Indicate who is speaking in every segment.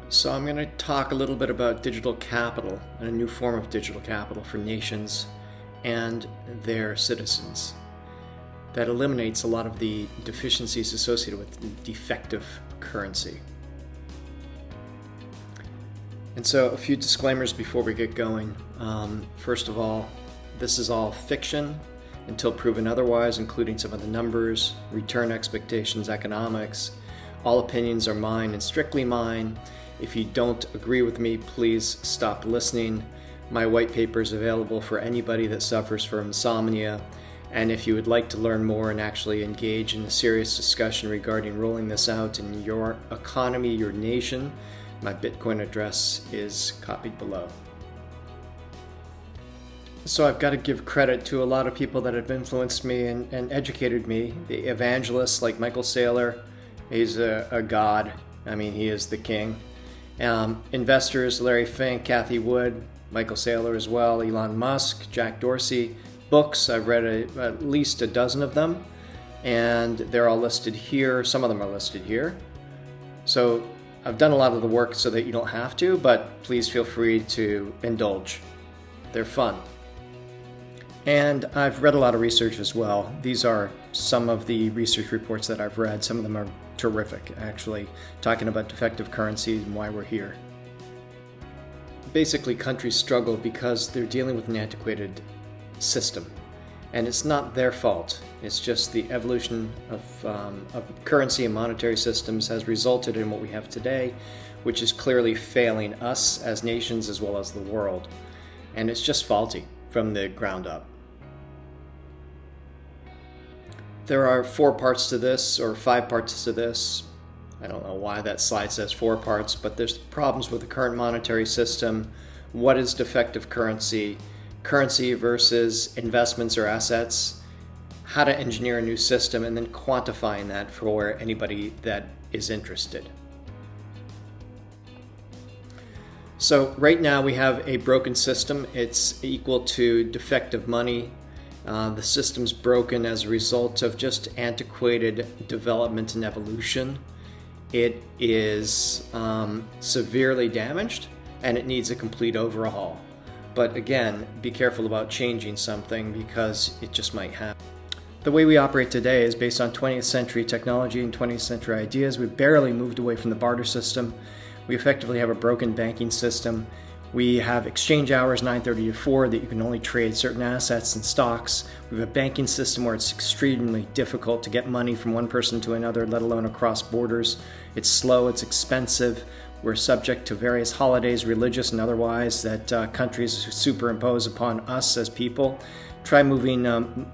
Speaker 1: So I'm going to talk a little bit about digital capital and a new form of digital capital for nations and their citizens that eliminates a lot of the deficiencies associated with defective currency. And so a few disclaimers before we get going. First of all, this is all fiction until proven otherwise, including some of the numbers, return expectations, economics. All opinions are mine and strictly mine. If you don't agree with me, please stop listening. My white paper is available for anybody that suffers from insomnia. And if you would like to learn more and actually engage in a serious discussion regarding rolling this out in your economy, your nation, my Bitcoin address is copied below. So I've got to give credit to a lot of people that have influenced me and educated me. The evangelists like Michael Saylor, he's a god. I mean, he is the king. Investors, Larry Fink, Cathie Wood, Michael Saylor as well, Elon Musk, Jack Dorsey. Books, I've read at least a dozen of them, and they're all listed here. Some of them are listed here. So I've done a lot of the work so that you don't have to, but please feel free to indulge. They're fun. And I've read a lot of research as well. These are some of the research reports that I've read. Some of them are terrific, actually, talking about defective currencies and why we're here. Basically, countries struggle because they're dealing with an antiquated system. And it's not their fault. It's just the evolution of currency and monetary systems has resulted in what we have today, which is clearly failing us as nations as well as the world. And it's just faulty from the ground up. There are 4 parts to this, or 5 parts to this. I don't know why that slide says 4 parts, but there's problems with the current monetary system. What is defective currency? Currency versus investments or assets, how to engineer a new system, and then quantifying that for anybody that is interested. So right now we have a broken system. It's equal to defective money. The system's broken as a result of just antiquated development and evolution. It is severely damaged and it needs a complete overhaul. But again, be careful about changing something because it just might happen. The way we operate today is based on 20th century technology and 20th century ideas. We've barely moved away from the barter system. We effectively have a broken banking system. We have exchange hours 9:30 to 4 that you can only trade certain assets and stocks. We have a banking system where it's extremely difficult to get money from one person to another, let alone across borders. It's slow, it's expensive. We're subject to various holidays, religious and otherwise, that countries superimpose upon us as people. Try moving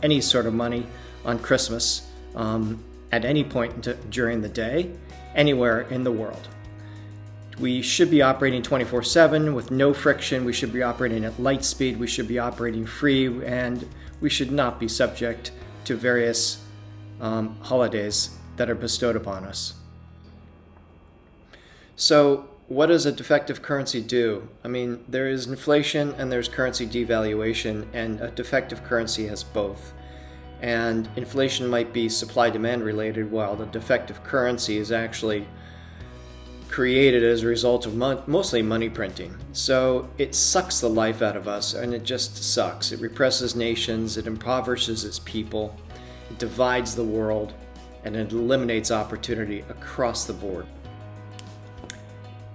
Speaker 1: any sort of money on Christmas at any point during the day, anywhere in the world. We should be operating 24/7 with no friction. We should be operating at light speed. We should be operating free, and we should not be subject to various holidays that are bestowed upon us. So what does a defective currency do? I mean, there is inflation and there's currency devaluation, and a defective currency has both. And inflation might be supply-demand related, while the defective currency is actually created as a result of mostly money printing. So it sucks the life out of us, and it just sucks. It represses nations, it impoverishes its people, it divides the world, and it eliminates opportunity across the board.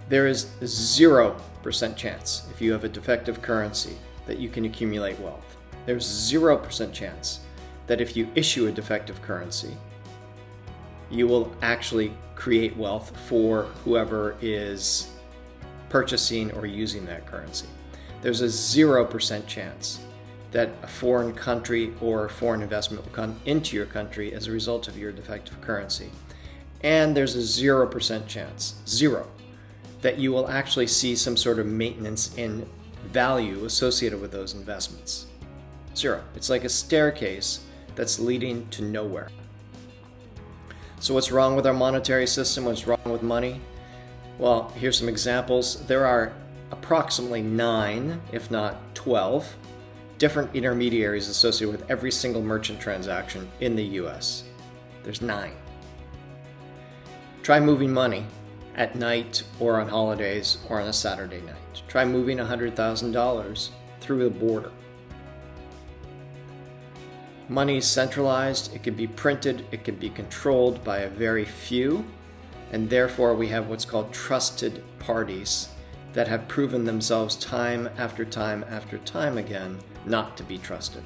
Speaker 1: There is 0% chance, if you have a defective currency, that you can accumulate wealth. There's 0% chance that if you issue a defective currency, you will actually create wealth for whoever is purchasing or using that currency. There's a 0% chance that a foreign country or foreign investment will come into your country as a result of your defective currency. And there's a 0% chance, that you will actually see some sort of maintenance in value associated with those investments. 0. It's like a staircase that's leading to nowhere. So what's wrong with our monetary system? What's wrong with money? Well, here's some examples. There are approximately 9, if not 12, different intermediaries associated with every single merchant transaction in the US. There's 9. Try moving money at night or on holidays or on a Saturday night. Try moving $100,000 through the border. Money is centralized, it can be printed, it can be controlled by a very few, and therefore we have what's called trusted parties that have proven themselves time after time after time again not to be trusted.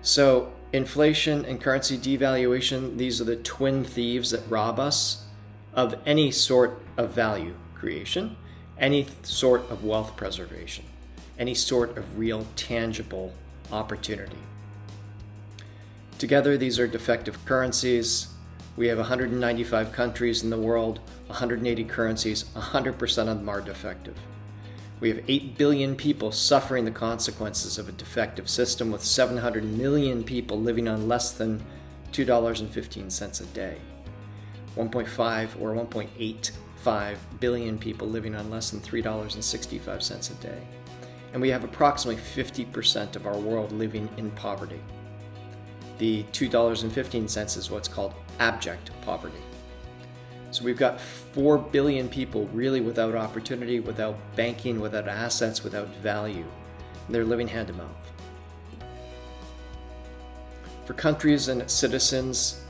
Speaker 1: So inflation and currency devaluation, these are the twin thieves that rob us of any sort of value creation, any sort of wealth preservation, any sort of real tangible opportunity. Together, these are defective currencies. We have 195 countries in the world, 180 currencies, 100% of them are defective. We have 8 billion people suffering the consequences of a defective system, with 700 million people living on less than $2.15 a day. 1.5 or 1.85 billion people living on less than $3.65 a day. And we have approximately 50% of our world living in poverty. The $2.15 is what's called abject poverty. So we've got 4 billion people really without opportunity, without banking, without assets, without value. And they're living hand to mouth. For countries and its citizens,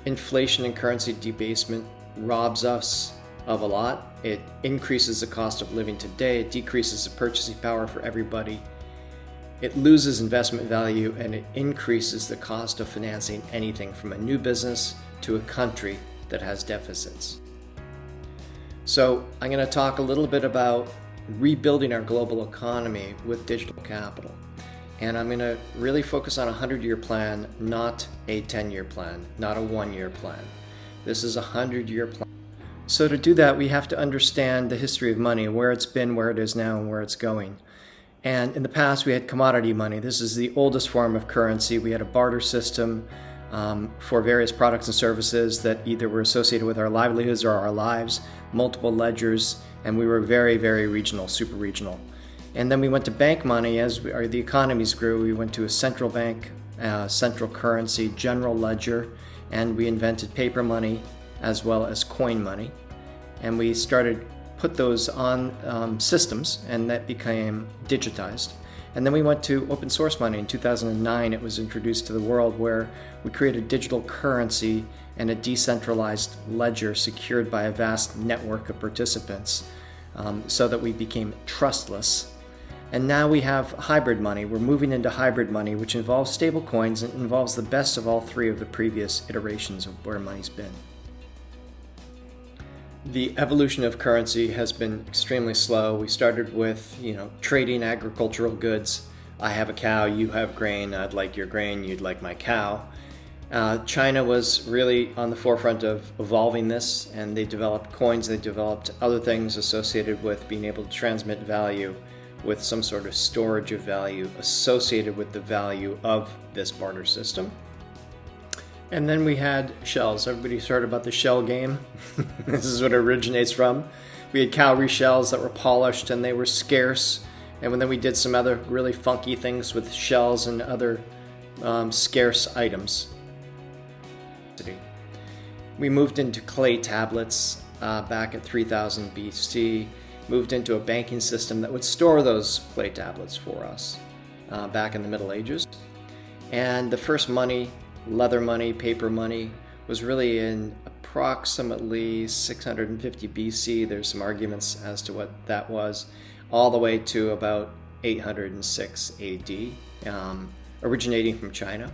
Speaker 1: inflation and currency debasement robs us of a lot. It increases the cost of living today, it decreases the purchasing power for everybody, it loses investment value, and it increases the cost of financing anything from a new business to a country that has deficits. So I'm going to talk a little bit about rebuilding our global economy with digital capital. And I'm going to really focus on a 100-year plan, not a 10-year plan, not a 1-year plan. This is a 100-year plan. So to do that, we have to understand the history of money, where it's been, where it is now, and where it's going. And in the past, we had commodity money. This is the oldest form of currency. We had a barter system for various products and services that either were associated with our livelihoods or our lives, multiple ledgers, and we were very, very regional, super regional. And then we went to bank money. As the economies grew, we went to a central bank, central currency, general ledger, and we invented paper money as well as coin money. And we started put those on systems, and that became digitized. And then we went to open source money. In 2009, it was introduced to the world, where we created digital currency and a decentralized ledger secured by a vast network of participants, so that we became trustless. And now we have hybrid money. We're moving into hybrid money, which involves stablecoins and involves the best of all three of the previous iterations of where money's been. The evolution of currency has been extremely slow. We started with, trading agricultural goods. I have a cow, you have grain, I'd like your grain, you'd like my cow. China was really on the forefront of evolving this, and they developed coins, they developed other things associated with being able to transmit value with some sort of storage of value associated with the value of this barter system. And then we had shells. Everybody's heard about the shell game. This is what it originates from. We had cowrie shells that were polished and they were scarce. And then we did some other really funky things with shells and other scarce items. We moved into clay tablets back at 3000 BC, moved into a banking system that would store those clay tablets for us back in the Middle Ages. And the first money, leather money, paper money, was really in approximately 650 BC. There's some arguments as to what that was, all the way to about 806 AD, originating from China.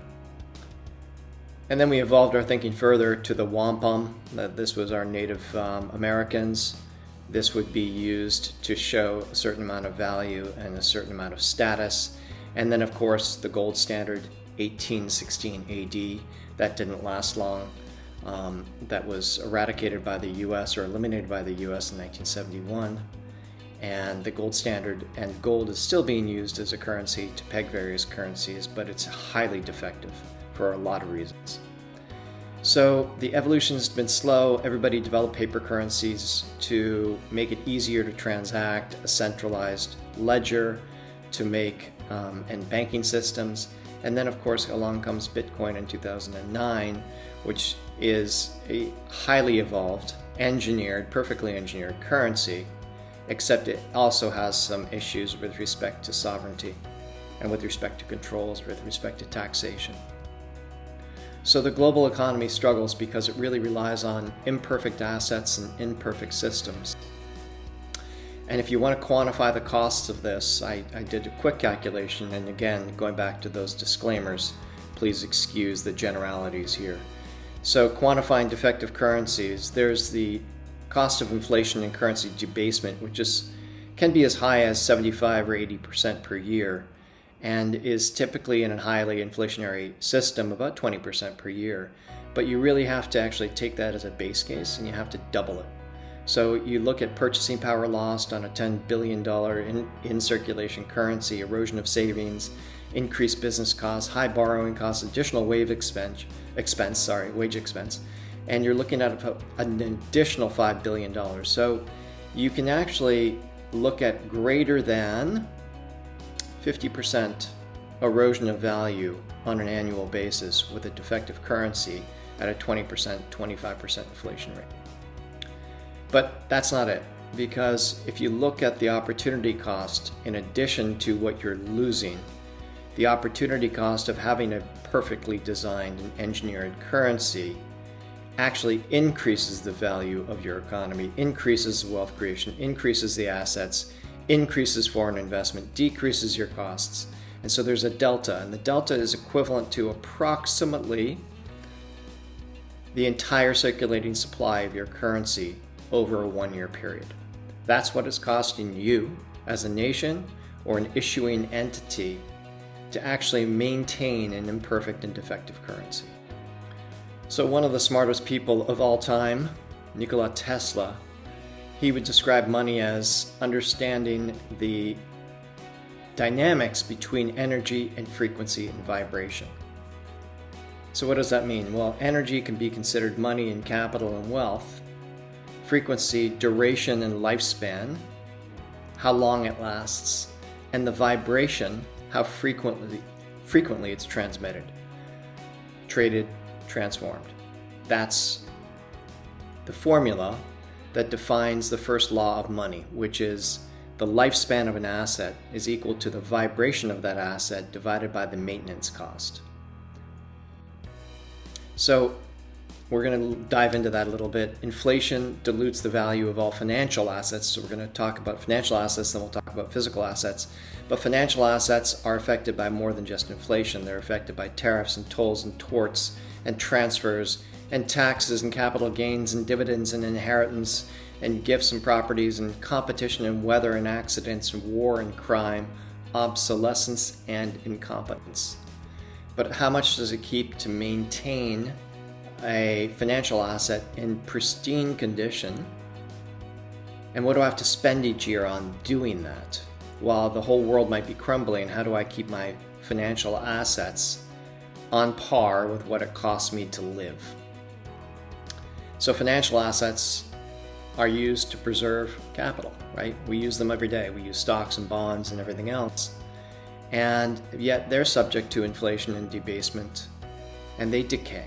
Speaker 1: And then we evolved our thinking further to the wampum, that this was our Native Americans. This would be used to show a certain amount of value and a certain amount of status. And then, of course, the gold standard, 1816 AD. That didn't last long. That was eradicated by the US, or eliminated by the US, in 1971. And the gold standard, and gold is still being used as a currency to peg various currencies, but it's highly defective for a lot of reasons. So the evolution has been slow. Everybody developed paper currencies to make it easier to transact, a centralized ledger to make, and banking systems. And then, of course, along comes Bitcoin in 2009, which is a highly evolved engineered, perfectly engineered currency, except it also has some issues with respect to sovereignty and with respect to controls, with respect to taxation. So the global economy struggles because it really relies on imperfect assets and imperfect systems. And if you want to quantify the costs of this, I did a quick calculation, and again, going back to those disclaimers, please excuse the generalities here. So quantifying defective currencies, there's the cost of inflation and currency debasement, which can be as high as 75 or 80% per year, and is typically in a highly inflationary system about 20% per year. But you really have to actually take that as a base case, and you have to double it. So you look at purchasing power lost on a $10 billion in circulation currency, erosion of savings, increased business costs, high borrowing costs, additional wage expense, and you're looking at an additional $5 billion. So you can actually look at greater than 50% erosion of value on an annual basis with a defective currency at a 20%, 25% inflation rate. But that's not it, because if you look at the opportunity cost in addition to what you're losing, the opportunity cost of having a perfectly designed and engineered currency actually increases the value of your economy, increases wealth creation, increases the assets, increases foreign investment, decreases your costs. And so there's a delta, and the delta is equivalent to approximately the entire circulating supply of your currency over a 1-year period. That's what it's costing you as a nation or an issuing entity to actually maintain an imperfect and defective currency. So one of the smartest people of all time, Nikola Tesla, he would describe money as understanding the dynamics between energy and frequency and vibration. So what does that mean? Well, energy can be considered money and capital and wealth. Frequency, duration and lifespan, how long it lasts, and the vibration, how frequently it's transmitted, traded, transformed. That's the formula that defines the first law of money, which is the lifespan of an asset is equal to the vibration of that asset divided by the maintenance cost. So we're going to dive into that a little bit. Inflation dilutes the value of all financial assets. So we're going to talk about financial assets, then we'll talk about physical assets. But financial assets are affected by more than just inflation. They're affected by tariffs and tolls and torts and transfers and taxes and capital gains and dividends and inheritance and gifts and properties and competition and weather and accidents and war and crime, obsolescence and incompetence. But how much does it keep to maintain a financial asset in pristine condition? And what do I have to spend each year on doing that? While the whole world might be crumbling, how do I keep my financial assets on par with what it costs me to live? So financial assets are used to preserve capital, right? We use them every day. We use stocks and bonds and everything else. And yet they're subject to inflation and debasement, and they decay.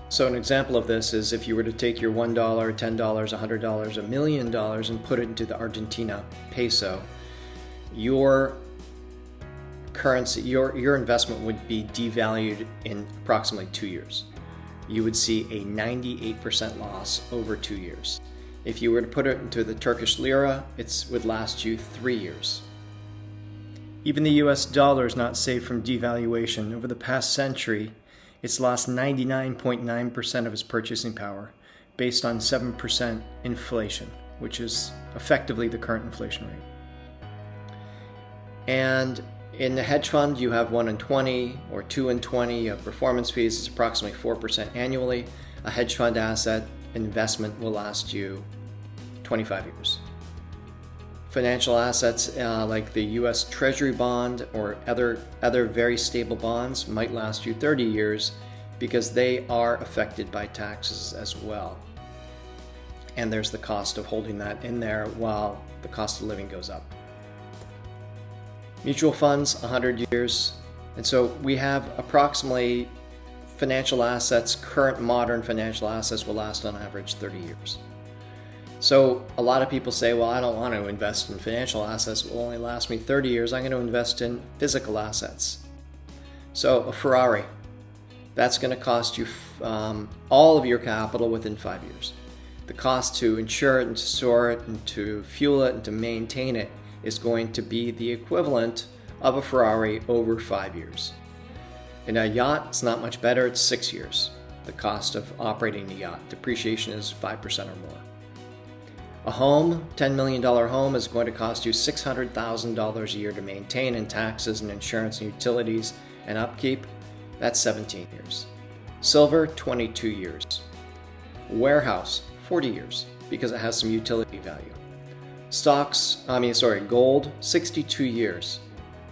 Speaker 1: So an example of this is if you were to take your $1, $10, $100, $1 million and put it into the Argentina peso, your currency, your investment would be devalued in approximately 2 years. You would see a 98% loss over 2 years. If you were to put it into the Turkish lira, it would last you 3 years. Even the US dollar is not safe from devaluation. Over the past century, it's lost 99.9% of its purchasing power based on 7% inflation, which is effectively the current inflation rate. And in the hedge fund, you have 1 in 20 or 2 in 20. You have performance fees. It's approximately 4% annually. A hedge fund asset investment will last you 25 years. Financial assets like the U.S. Treasury bond or other very stable bonds might last you 30 years because they are affected by taxes as well. And there's the cost of holding that in there while the cost of living goes up. Mutual funds, 100 years. And so we have approximately financial assets, current modern financial assets, will last on average 30 years. So a lot of people say, well, I don't want to invest in financial assets. It will only last me 30 years. I'm going to invest in physical assets. So a Ferrari, that's going to cost you all of your capital within 5 years. The cost to insure it and to store it and to fuel it and to maintain it is going to be the equivalent of a Ferrari over 5 years. In a yacht, it's not much better. It's 6 years. The cost of operating a yacht. Depreciation is 5% or more. A home, $10 million home, is going to cost you $600,000 a year to maintain, in taxes and insurance and utilities and upkeep. That's 17 years. Silver, 22 years. Warehouse, 40 years, because it has some utility value. Gold, 62 years.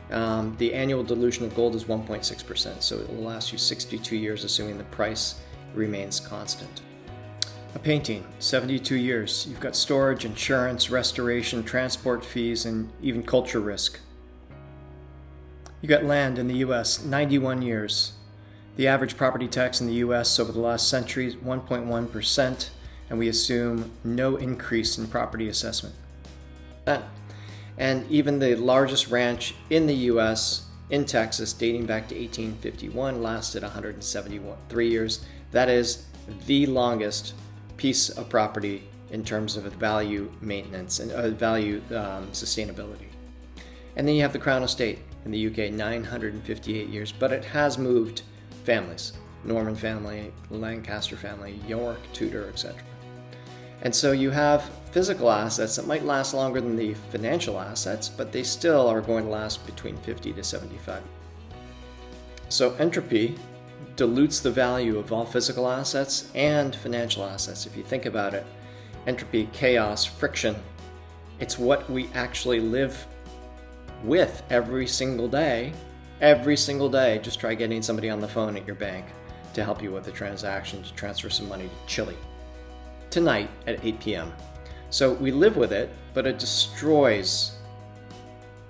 Speaker 1: The annual dilution of gold is 1.6%, so it will last you 62 years, assuming the price remains constant. A painting, 72 years. You've got storage, insurance, restoration, transport fees, and even culture risk. You got land in the US, 91 years. The average property tax in the US over the last century is 1.1%, and we assume no increase in property assessment. And even the largest ranch in the US, in Texas, dating back to 1851, lasted 173 years. That is the longest piece of property in terms of value maintenance and value sustainability. And then you have the Crown Estate in the UK, 958 years, but it has moved families, Norman family, Lancaster family, York, Tudor, etc. And so you have physical assets that might last longer than the financial assets, but they still are going to last between 50 to 75. So entropy dilutes the value of all physical assets and financial assets. If you think about it, entropy, chaos, friction, it's what we actually live with every single day. Every single day. Just try getting somebody on the phone at your bank to help you with a transaction to transfer some money to Chile tonight at 8 p.m. So we live with it, but it destroys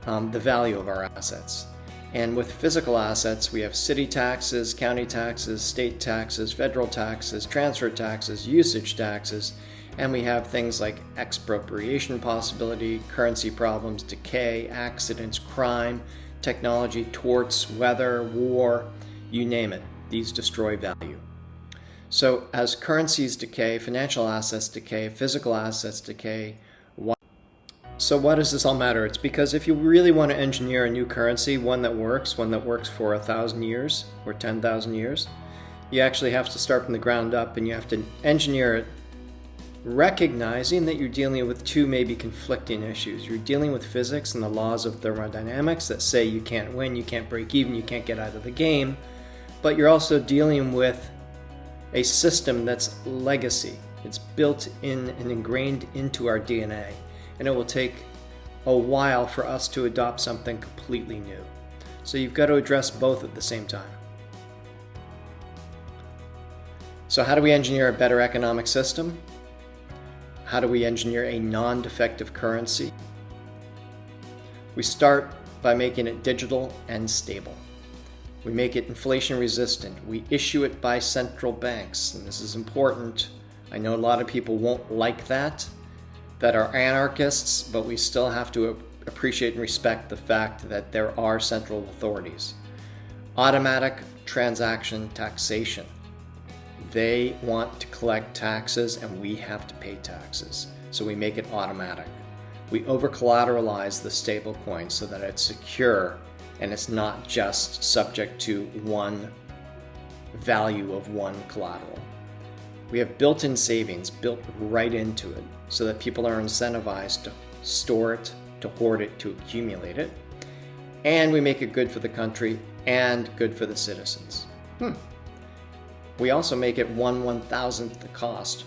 Speaker 1: the value of our assets. And with physical assets, we have city taxes, county taxes, state taxes, federal taxes, transfer taxes, usage taxes, and we have things like expropriation possibility, currency problems, decay, accidents, crime, technology, torts, weather, war, you name it. These destroy value. So as currencies decay, financial assets decay, physical assets decay. So why does this all matter? It's because if you really want to engineer a new currency, one that works for 1,000 years or 10,000 years, you actually have to start from the ground up, and you have to engineer it recognizing that you're dealing with two maybe conflicting issues. You're dealing with physics and the laws of thermodynamics that say you can't win, you can't break even, you can't get out of the game, but you're also dealing with a system that's legacy. It's built in and ingrained into our DNA. And it will take a while for us to adopt something completely new. So you've got to address both at the same time. So how do we engineer a better economic system? How do we engineer a non-defective currency? We start by making it digital and stable. We make it inflation resistant. We issue it by central banks. And this is important. I know a lot of people won't like that are anarchists, but we still have to appreciate and respect the fact that there are central authorities. Automatic transaction taxation. They want to collect taxes and we have to pay taxes. So we make it automatic. We over-collateralize the stable coin so that it's secure and it's not just subject to one value of one collateral. We have built-in savings built right into it so that people are incentivized to store it, to hoard it, to accumulate it. And we make it good for the country and good for the citizens. We also make it 1/1000th the cost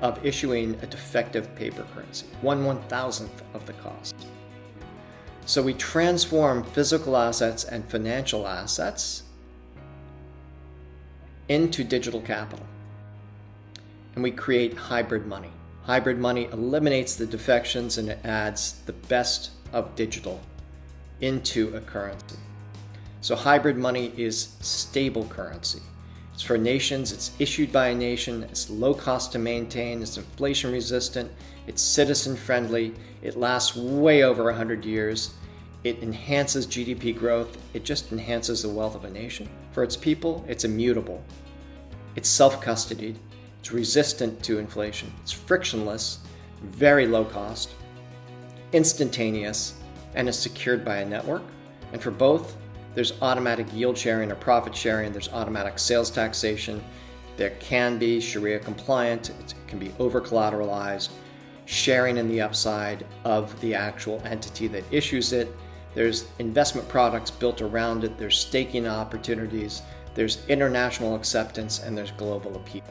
Speaker 1: of issuing a defective paper currency. 1/1000th of the cost. So we transform physical assets and financial assets into digital capital. And we create hybrid money. Hybrid money eliminates the defections and it adds the best of digital into a currency. So hybrid money is stable currency. It's for nations, it's issued by a nation, it's low cost to maintain, it's inflation resistant, it's citizen friendly, it lasts way over 100 years, it enhances GDP growth, it just enhances the wealth of a nation. For its people, it's immutable, it's self-custodied, it's resistant to inflation, it's frictionless, very low cost, instantaneous, and is secured by a network. And for both, there's automatic yield sharing or profit sharing, there's automatic sales taxation, there can be Sharia compliant, it can be over collateralized, sharing in the upside of the actual entity that issues it. There's investment products built around it, there's staking opportunities, there's international acceptance, and there's global appeal.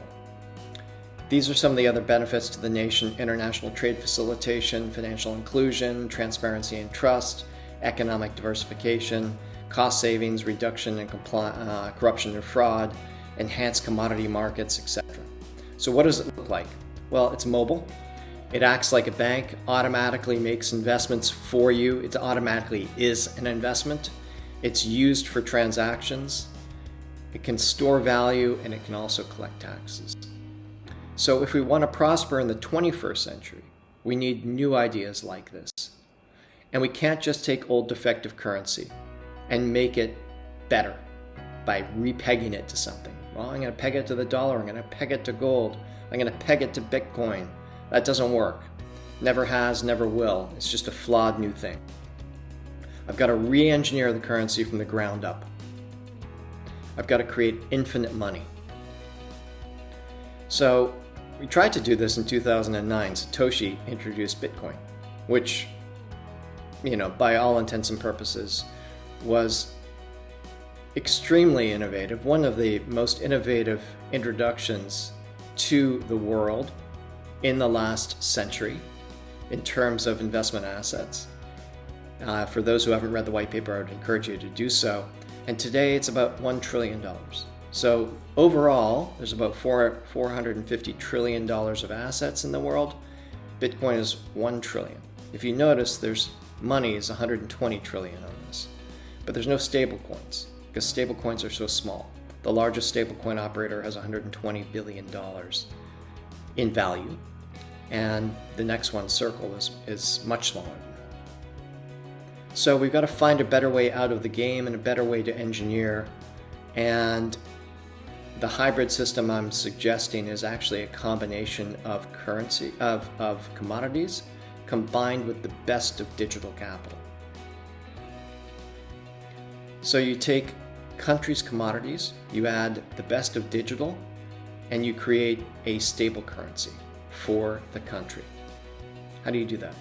Speaker 1: These are some of the other benefits to the nation: international trade facilitation, financial inclusion, transparency and trust, economic diversification, cost savings, reduction in corruption and fraud, enhanced commodity markets, etc. So what does it look like? Well, it's mobile. It acts like a bank, automatically makes investments for you. It automatically is an investment. It's used for transactions. It can store value, and it can also collect taxes. So if we want to prosper in the 21st century, we need new ideas like this. And we can't just take old defective currency and make it better by repegging it to something. Well, I'm going to peg it to the dollar, I'm going to peg it to gold, I'm going to peg it to Bitcoin. That doesn't work. Never has, never will. It's just a flawed new thing. I've got to re-engineer the currency from the ground up. I've got to create infinite money. So we tried to do this in 2009. Satoshi introduced Bitcoin, which, by all intents and purposes, was extremely innovative, one of the most innovative introductions to the world in the last century in terms of investment assets. For those who haven't read the white paper, I would encourage you to do so. And today it's about $1 trillion. So overall, there's about $450 trillion of assets in the world. Bitcoin is 1 trillion. If you notice, there's money is 120 trillion on this. But there's no stable coins, because stable coins are so small. The largest stablecoin operator has $120 billion in value, and the next one, Circle, is much smaller than that. So we've got to find a better way out of the game and a better way to engineer, and the hybrid system I'm suggesting is actually a combination of currency, of commodities, combined with the best of digital capital. So you take countries' commodities, you add the best of digital, and you create a stable currency for the country. How do you do that?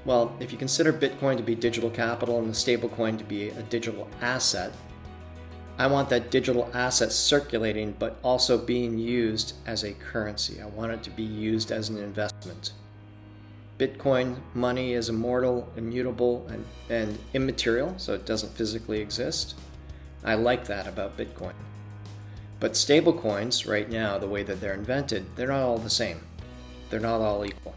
Speaker 1: Well, if you consider Bitcoin to be digital capital and the stablecoin to be a digital asset, I want that digital asset circulating, but also being used as a currency. I want it to be used as an investment. Bitcoin money is immortal, immutable, and immaterial, so it doesn't physically exist. I like that about Bitcoin. But stablecoins, right now, the way that they're invented, they're not all the same. They're not all equal.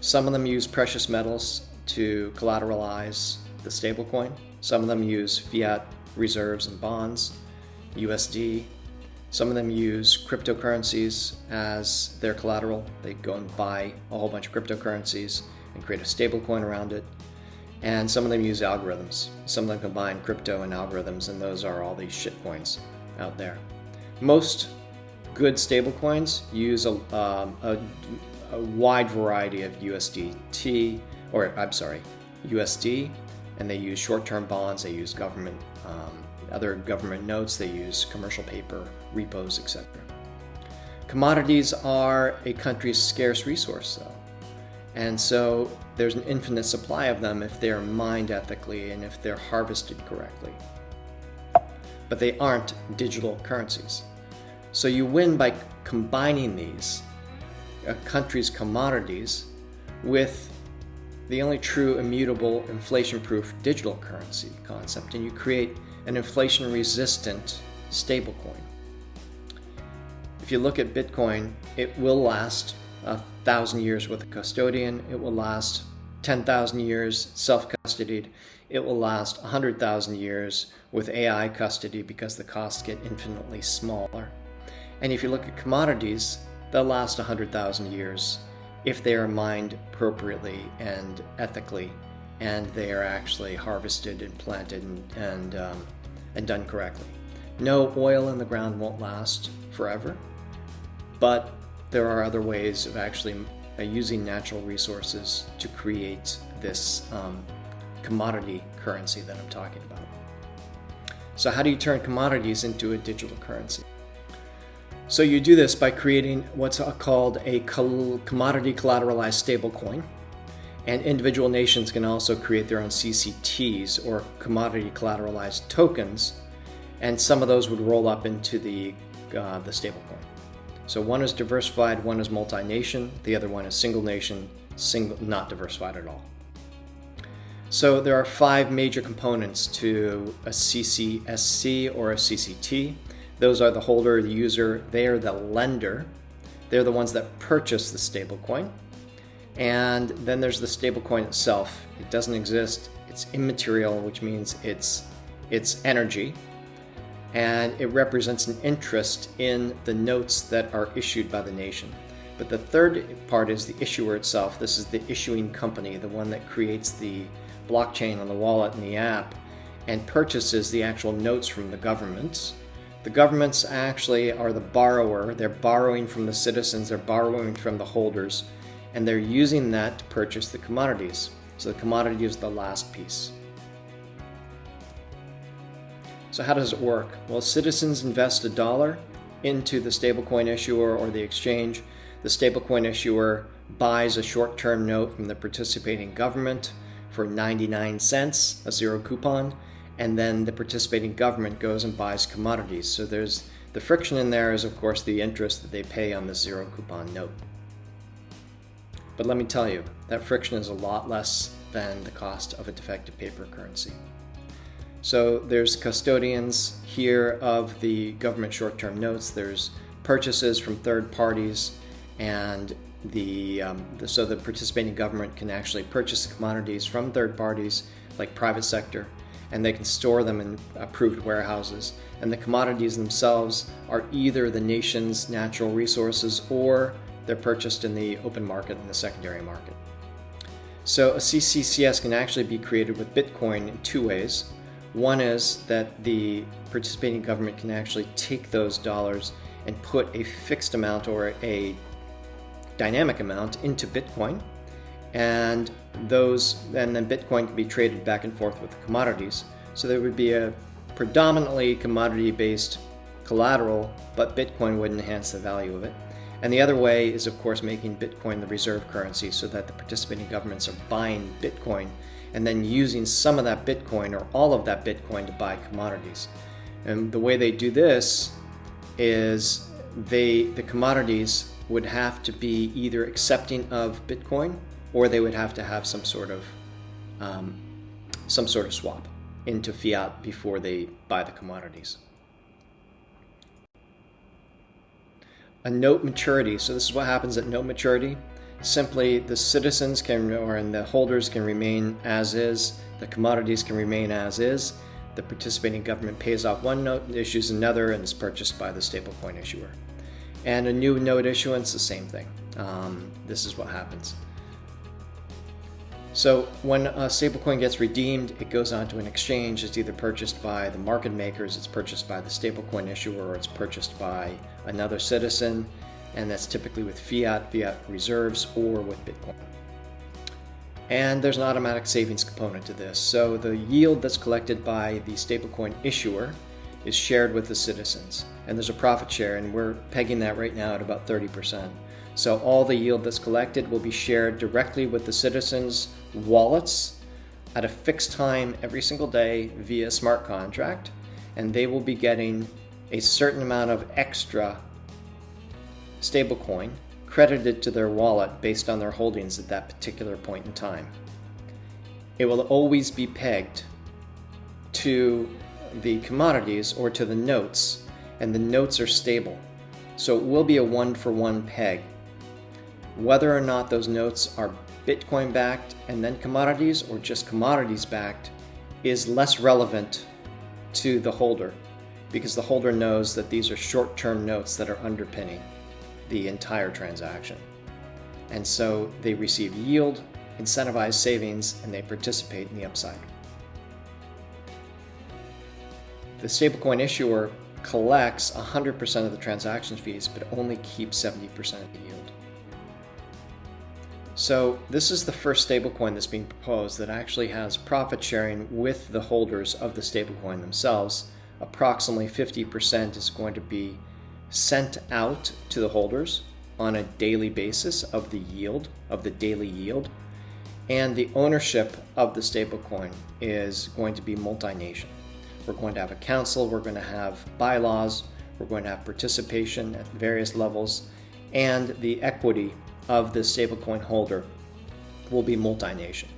Speaker 1: Some of them use precious metals to collateralize the stablecoin. Some of them use fiat reserves and bonds, USD. Some of them use cryptocurrencies as their collateral. They go and buy a whole bunch of cryptocurrencies and create a stablecoin around it. And some of them use algorithms. Some of them combine crypto and algorithms, and those are all these shitcoins out there. Most good stablecoins use a wide variety of USD, and they use short-term bonds, they use other government notes, they use commercial paper, repos, etc. Commodities are a country's scarce resource, though. And so there's an infinite supply of them if they're mined ethically and if they're harvested correctly. But they aren't digital currencies. So you win by combining these, a country's commodities, with the only true immutable inflation-proof digital currency concept, and you create an inflation-resistant stablecoin. If you look at Bitcoin, it will last 1,000 years with a custodian. It will last 10,000 years self-custodied. It will last 100,000 years with AI custody because the costs get infinitely smaller. And if you look at commodities, they'll last 100,000 years if they are mined appropriately and ethically, and they are actually harvested and planted and done correctly. No, oil in the ground won't last forever, but there are other ways of actually using natural resources to create this commodity currency that I'm talking about. So how do you turn commodities into a digital currency? So you do this by creating what's called a commodity collateralized stable coin. And individual nations can also create their own CCTs, or commodity collateralized tokens, and some of those would roll up into the stablecoin. So one is diversified, one is multi-nation, the other one is single nation, not diversified at all. So there are 5 major components to a CCSC or a CCT. Those are the holder, the user, they are the lender. They're the ones that purchase the stablecoin. And then there's the stablecoin itself. It doesn't exist. It's immaterial, which means it's energy. And it represents an interest in the notes that are issued by the nation. But the third part is the issuer itself. This is the issuing company, the one that creates the blockchain on the wallet and the app and purchases the actual notes from the governments. The governments actually are the borrower. They're borrowing from the citizens, they're borrowing from the holders, and they're using that to purchase the commodities. So the commodity is the last piece. So how does it work? Well, citizens invest $1 into the stablecoin issuer or the exchange. The stablecoin issuer buys a short-term note from the participating government for 99 cents, a zero coupon, and then the participating government goes and buys commodities. So there's the friction in there is, of course, the interest that they pay on the zero coupon note. But let me tell you, that friction is a lot less than the cost of a defective paper currency. So there's custodians here of the government short-term notes. There's purchases from third parties, and so the participating government can actually purchase commodities from third parties, like private sector, and they can store them in approved warehouses. And the commodities themselves are either the nation's natural resources or they're purchased in the open market and the secondary market. So a CCCS can actually be created with Bitcoin in 2 ways. One is that the participating government can actually take those dollars and put a fixed amount or a dynamic amount into Bitcoin, and then Bitcoin can be traded back and forth with the commodities. So there would be a predominantly commodity-based collateral, but Bitcoin would enhance the value of it. And the other way is, of course, making Bitcoin the reserve currency so that the participating governments are buying Bitcoin and then using some of that Bitcoin or all of that Bitcoin to buy commodities. And the way they do this is the commodities would have to be either accepting of Bitcoin, or they would have to have some sort of swap into fiat before they buy the commodities. A note maturity. So this is what happens at note maturity. Simply, the citizens and the holders can remain as is. The commodities can remain as is. The participating government pays off one note, issues another, and is purchased by the stablecoin issuer. And a new note issuance, the same thing. This is what happens. So when a stablecoin gets redeemed, it goes onto an exchange. It's either purchased by the market makers, it's purchased by the stablecoin issuer, or it's purchased by another citizen, and that's typically with fiat reserves, or with Bitcoin. And there's an automatic savings component to this. So the yield that's collected by the stablecoin issuer is shared with the citizens, and there's a profit share, and we're pegging that right now at about 30%. So all the yield that's collected will be shared directly with the citizens' wallets at a fixed time every single day via smart contract, and they will be getting a certain amount of extra stablecoin credited to their wallet based on their holdings at that particular point in time. It will always be pegged to the commodities or to the notes, and the notes are stable. So it will be a one-for-one peg. Whether or not those notes are Bitcoin backed and then commodities or just commodities backed is less relevant to the holder, because the holder knows that these are short-term notes that are underpinning the entire transaction. And so they receive yield, incentivized savings, and they participate in the upside. The stablecoin issuer collects 100% of the transaction fees, but only keeps 70% of the yield. So this is the first stablecoin that's being proposed that actually has profit sharing with the holders of the stablecoin themselves. Approximately 50% is going to be sent out to the holders on a daily basis of the yield, of the daily yield. And the ownership of the stablecoin is going to be multi-nation. We're going to have a council, we're going to have bylaws, we're going to have participation at various levels, and the equity of the stablecoin holder will be multi-nation.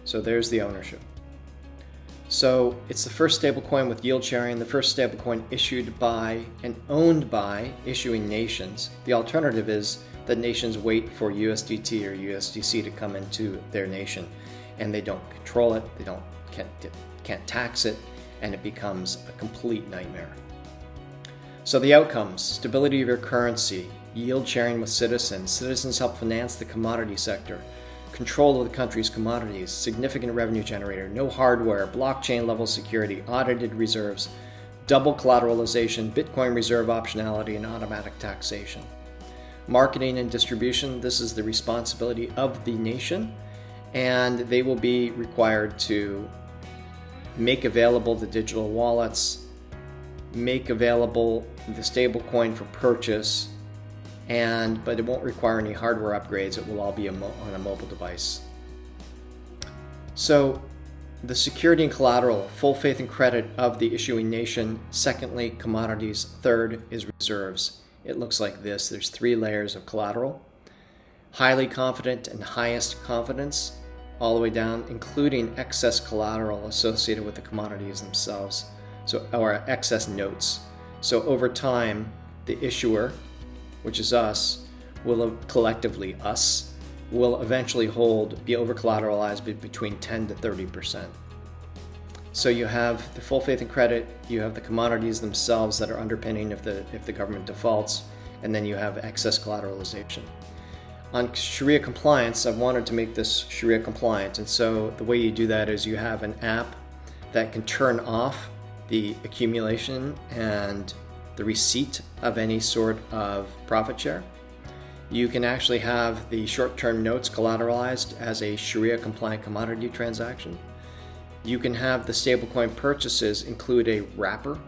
Speaker 1: So there's the ownership. So it's the first stablecoin with yield sharing, the first stablecoin issued by and owned by issuing nations. The alternative is that nations wait for USDT or USDC to come into their nation, and they don't control it, can't tax it, and it becomes a complete nightmare. So the outcomes: stability of your currency, yield sharing with citizens. Citizens help finance the commodity sector, control of the country's commodities, significant revenue generator, no hardware, blockchain level security, audited reserves, double collateralization, Bitcoin reserve optionality, and automatic taxation. Marketing and distribution: this is the responsibility of the nation, and they will be required to make available the digital wallets, make available the stablecoin for purchase, but it won't require any hardware upgrades. It will all be on a mobile device. So the security and collateral: full faith and credit of the issuing nation. Secondly, commodities. Third is reserves. It looks like this. There's 3 layers of collateral: highly confident and highest confidence, all the way down, including excess collateral associated with the commodities themselves, or excess notes. So over time, the issuer, which is us, will eventually be over collateralized between 10 to 30%. So you have the full faith and credit, you have the commodities themselves that are underpinning if the government defaults, and then you have excess collateralization. On Sharia compliance, I wanted to make this Sharia compliant, and so the way you do that is you have an app that can turn off the accumulation and the receipt of any sort of profit share. You can actually have the short-term notes collateralized as a Sharia compliant commodity transaction. You can have the stablecoin purchases include a wrapper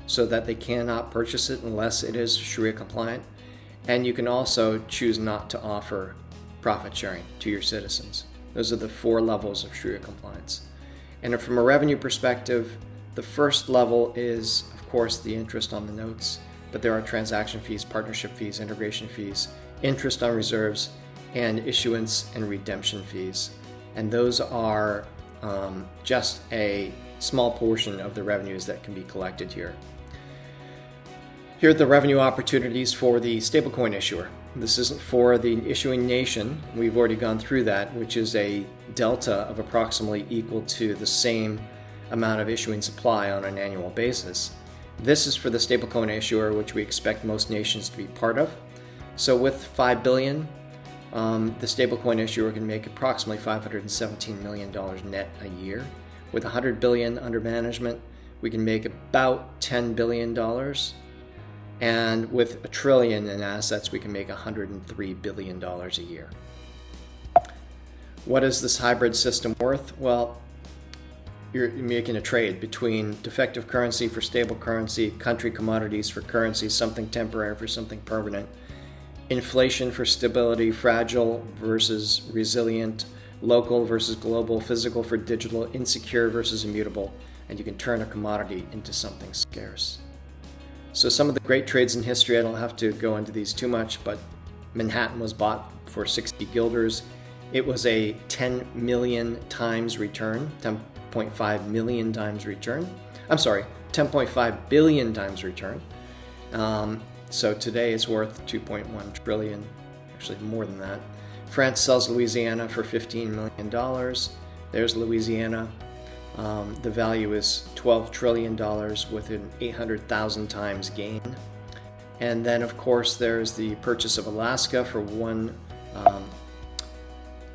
Speaker 1: so that they cannot purchase it unless it is Sharia compliant. And you can also choose not to offer profit sharing to your citizens. Those are the 4 levels of Sharia compliance. And from a revenue perspective, the first level is, of course, the interest on the notes, but there are transaction fees, partnership fees, integration fees, interest on reserves, and issuance and redemption fees. And those are just a small portion of the revenues that can be collected here. Here are the revenue opportunities for the stablecoin issuer. This isn't for the issuing nation. We've already gone through that, which is a delta of approximately equal to the same amount of issuing supply on an annual basis. This is for the stablecoin issuer, which we expect most nations to be part of. So with $5 billion, the stablecoin issuer can make approximately $517 million net a year. With $100 billion under management, we can make about $10 billion. And with $1 trillion in assets, we can make $103 billion a year. What is this hybrid system worth? Well, you're making a trade between defective currency for stable currency, country commodities for currency, something temporary for something permanent, inflation for stability, fragile versus resilient, local versus global, physical for digital, insecure versus immutable, and you can turn a commodity into something scarce. So some of the great trades in history, I don't have to go into these too much, but Manhattan was bought for 60 guilders. It was a 10 million times return, 10.5 million times return. I'm sorry, 10.5 billion times return. So today it's worth 2.1 trillion, actually more than that. France sells Louisiana for $15 million. There's Louisiana. The value is $12 trillion with an 800,000 times gain. And then, of course, there's the purchase of Alaska for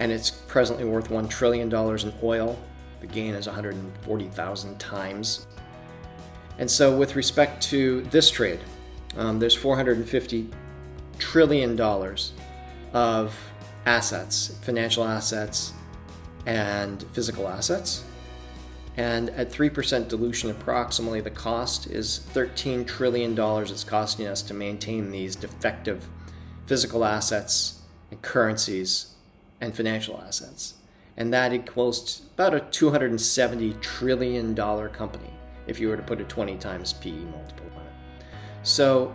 Speaker 1: and it's presently worth $1 trillion in oil. The gain is 140,000 times. And so with respect to this trade, there's $450 trillion of assets, financial assets and physical assets. And at 3% dilution, approximately the cost is $13 trillion it's costing us to maintain these defective physical assets and currencies and financial assets. And that equals to about a $270 trillion company if you were to put a 20 times PE multiple on it. So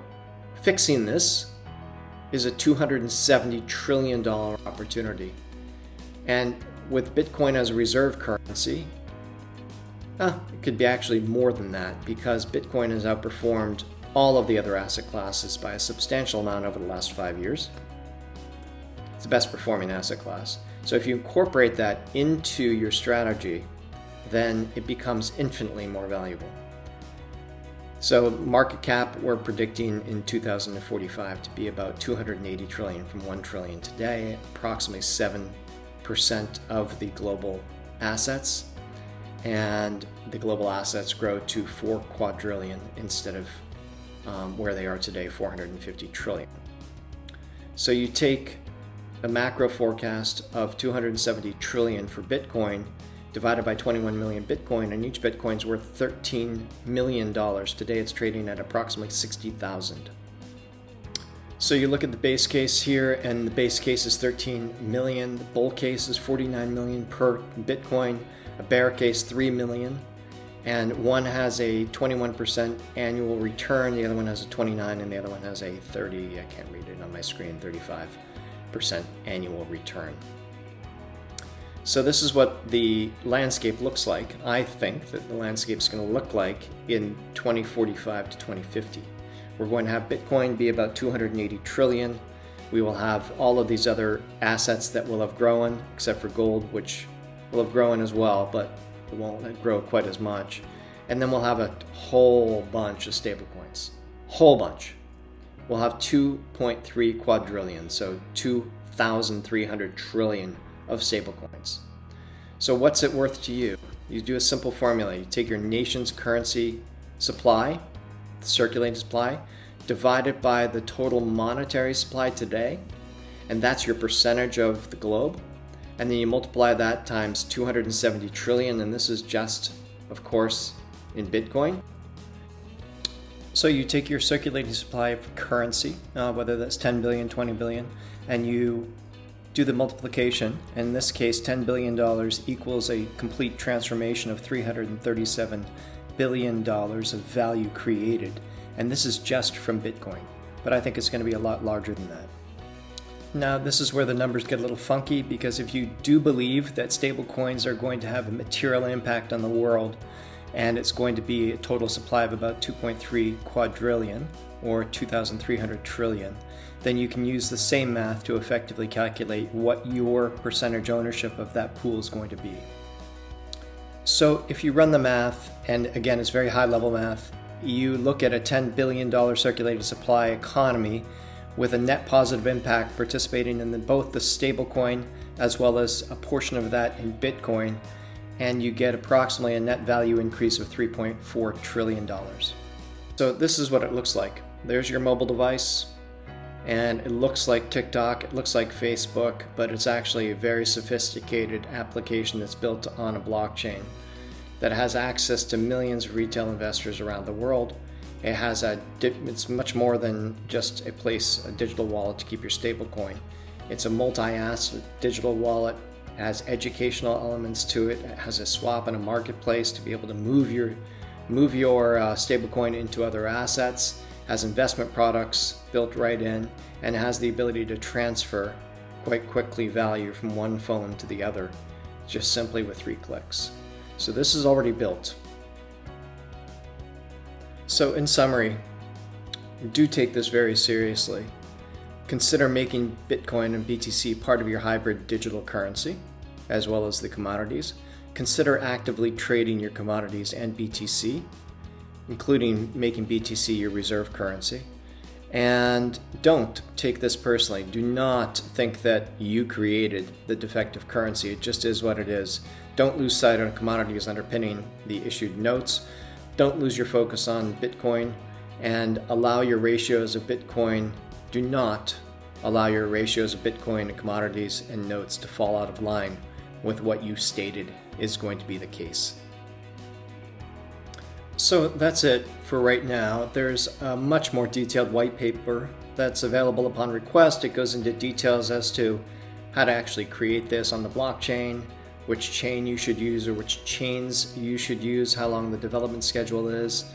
Speaker 1: fixing this is a $270 trillion opportunity. And with Bitcoin as a reserve currency, it could be actually more than that, because Bitcoin has outperformed all of the other asset classes by a substantial amount over the last 5 years. It's the best performing asset class. So if you incorporate that into your strategy, then it becomes infinitely more valuable. So market cap, we're predicting in 2045 to be about 280 trillion from 1 trillion today, approximately 7% of the global assets. And the global assets grow to 4 quadrillion instead of where they are today, 450 trillion. So you take a macro forecast of 270 trillion for Bitcoin divided by 21 million Bitcoin, and each Bitcoin is worth $13 million. Today it's trading at approximately 60,000. So you look at the base case here, and the base case is 13 million. The bull case is 49 million per Bitcoin. A bear case, 3 million. And one has a 21% annual return, the other one has a 29, and the other one has a 30, I can't read it on my screen, 35% annual return. So this is what the landscape looks like. I think that the landscape is going to look like in 2045 to 2050. We're going to have Bitcoin be about 280 trillion. We will have all of these other assets that will have grown, except for gold, which will have grown as well, but it won't grow quite as much. And then we'll have a whole bunch of stablecoins. Whole bunch. We'll have 2.3 quadrillion, so 2,300 trillion of stablecoins. So what's it worth to you? You do a simple formula. You take your nation's currency supply, the circulating supply, divide it by the total monetary supply today, and that's your percentage of the globe. And then you multiply that times 270 trillion, and this is just, of course, in Bitcoin. So you take your circulating supply of currency, whether that's 10 billion, 20 billion, and you do the multiplication. In this case, $10 billion equals a complete transformation of $337 billion of value created. And this is just from Bitcoin, but I think it's going to be a lot larger than that. Now, this is where the numbers get a little funky, because if you do believe that stablecoins are going to have a material impact on the world, and it's going to be a total supply of about 2.3 quadrillion or 2,300 trillion, then you can use the same math to effectively calculate what your percentage ownership of that pool is going to be. So if you run the math, and again, it's very high level math, you look at a $10 billion circulated supply economy with a net positive impact participating in both the stablecoin as well as a portion of that in Bitcoin, and you get approximately a net value increase of $3.4 trillion. So this is what it looks like. There's your mobile device, and it looks like TikTok, it looks like Facebook, but it's actually a very sophisticated application that's built on a blockchain that has access to millions of retail investors around the world. It's much more than just a digital wallet to keep your stablecoin. It's a multi-asset digital wallet. It has educational elements to it. It has a swap and a marketplace to be able to move your stablecoin into other assets. It has investment products built right in, and it has the ability to transfer quite quickly value from one phone to the other, just simply with 3 clicks. So this is already built. So in summary, do take this very seriously. Consider making Bitcoin and BTC part of your hybrid digital currency, as well as the commodities. Consider actively trading your commodities and BTC, including making BTC your reserve currency. And don't take this personally. Do not think that you created the defective currency. It just is what it is. Don't lose sight on commodities underpinning the issued notes. Don't lose your focus on Bitcoin, and allow your ratios of Bitcoin. Do not allow your ratios of Bitcoin and commodities and notes to fall out of line with what you stated is going to be the case. So that's it for right now. There's a much more detailed white paper that's available upon request. It goes into details as to how to actually create this on the blockchain, which chain you should use or which chains you should use, how long the development schedule is,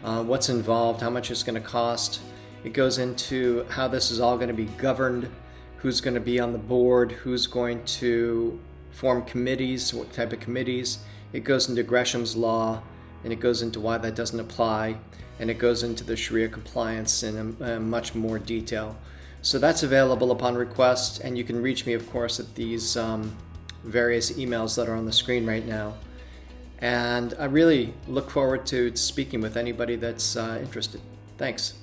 Speaker 1: what's involved, how much it's going to cost. It goes into how this is all going to be governed, who's going to be on the board, who's going to form committees, what type of committees. It goes into Gresham's law, and it goes into why that doesn't apply, and it goes into the Sharia compliance in much more detail. So that's available upon request, and you can reach me, of course, at these various emails that are on the screen right now. And I really look forward to speaking with anybody that's interested. Thanks.